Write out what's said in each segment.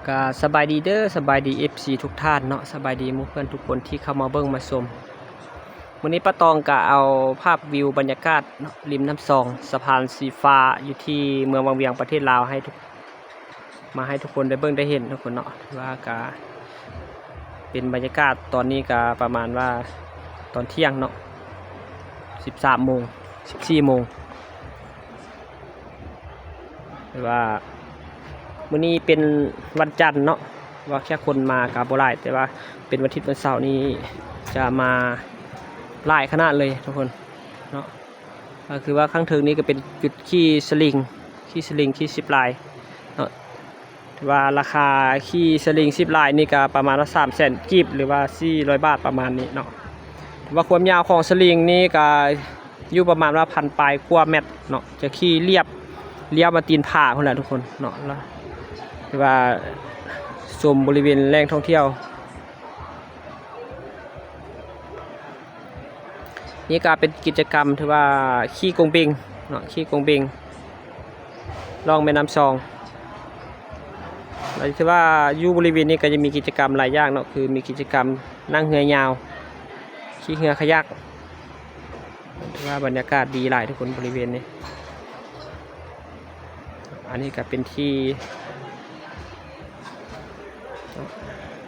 ก็สบายดีเด้อสบายดี FC ทุกท่านเนาะสบายดีหมู่เพื่อนทุกคนที่เข้ามาเบิ่งมาชมวันนี้ป้าตองก็เอาภาพวิวบรรยากาศริมน้ำซองสะพานสีฟ้าอยู่ที่เมืองวังเวียงประเทศลาวให้ทุกคนได้เบิ่งได้เห็นทุกคนเนาะว่าก็เป็นบรรยากาศตอนนี้ก็ประมาณว่าตอนเที่ยงเนาะ13 โมง 14 โมงหรือว่ามื้อนี้เป็นวันจันทร์เนาะว่าแค่คนมากับบ่หลายแต่ว่าเป็นวันอาทิตย์วันเสาร์นี้จะมาหลายขนาดเลยทุกคนเนาะก็คือว่าข้างเทิงนี้ก็เป็นจุดขี้สลิงขี้ซิปไลน์เนาะว่าราคาขี้สลิงซิปไลน์นี่ก็ประมาณว่า300,000 กีบหรือว่า400 บาทประมาณนี้เนาะว่าความยาวของสลิงนี่ก็อยู่ประมาณว่า1,000 ปลายกว่าเมตรเนาะจะขี้เรียบมาตีนผาพุ่นแหละทุกคนเนาะแล้วว่าชมบริเวณแหล่งท่องเที่ยวนี่ก็เป็นกิจกรรมที่ว่าขี่กงเบงเนาะขี่กงเบงลองแม่น้ำซองแล้วที่ว่าอยู่บริเวณนี้ก็จะมีกิจกรรมหลายอย่างเนาะคือมีกิจกรรมนั่งเรือยาวขี่เรือขยักที่ว่าบรรยากาศดีหลายทุกคนบริเวณนี้อันนี้ก็เป็นที่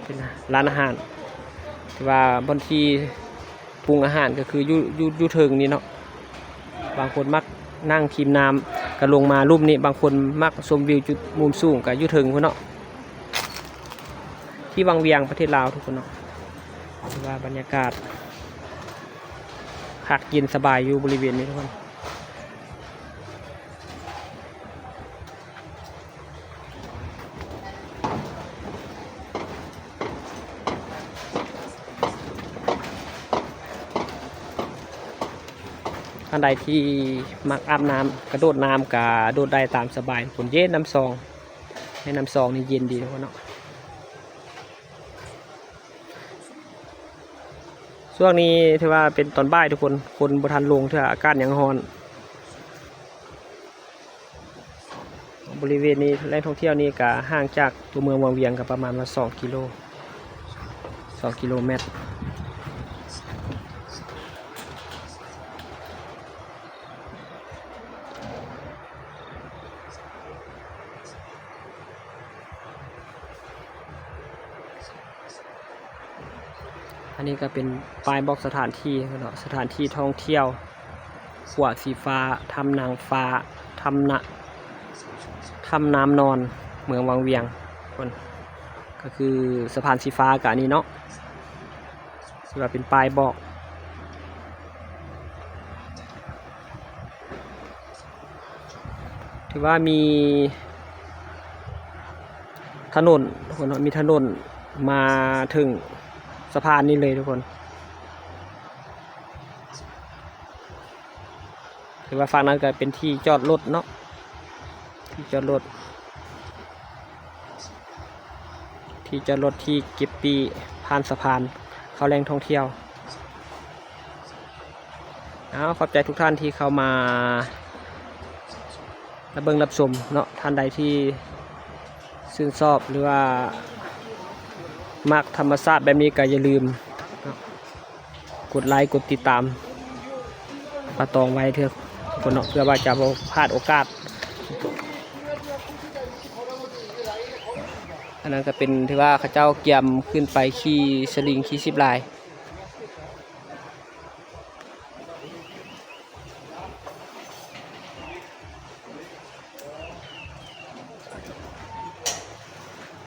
เป็นร้านอาหารที่ว่าบางทีปรุงอาหารก็คืออยู่เทิงนี่เนาะบางคนมักนั่งทีมน้ำก็ลงมารูปนี้บางคนมักชมวิวจุดมุมสูงก็อยู่เทิงพุ่นเนาะที่วังเวียงประเทศลาวทุกคนเนาะที่ว่าบรรยากาศพักเย็นสบายอยู่บริเวณนี้ทุกคนท่านใดที่มักอาบน้ำกระโดดน้ำกะโดดได้ตามสบายฝนเย็นน้ำซองให้น้ำซองนี่เย็นดีทุกคนเนาะช่วงนี้ถือว่าเป็นตอนบ่ายทุกคนบ่ทันลงเถอะอากาศยังร้อนบริเวณนี้แหล่งท่องเที่ยวนี้ก็ห่างจากตัวเมืองวังเวียงกับประมาณว่า2 กิโลเมตรอันนี้ก็เป็นป้ายบอกสถานที่เนาะสถานที่ท่องเที่ยวขวดสีฟ้าทำนางฟ้าทำน้ำนอนเมืองวังเวียงคนก็คือสะพานสีฟ้ากับอันนี้เนาะถือว่าเป็นป้ายบอกถือว่ามีถนนทุกคนมีถนนมาถึงสะพานนี้เลยทุกคนถือว่าฝั่งนั้นก็เป็นที่จอดรถเนาะที่จอดรถที่เก็บปีผ่านสะพานเข้าแหล่งท่องเที่ยวขอบใจทุกท่านที่เข้ามารับเบิ่งรับชมเนาะท่านใดที่ชื่นชอบหรือว่ามักธรรมชาติแบบนี้ก็อย่าลืมกดไลค์กดติดตามป้าตองไว้เถอะทุกคนเนาะเพื่อว่าจะบ่พลาดโอกาสอันนั้นก็เป็นที่ว่าเขาเจ้าเกี่ยมขึ้นไปขี่สลิงขี่ซิปไลน์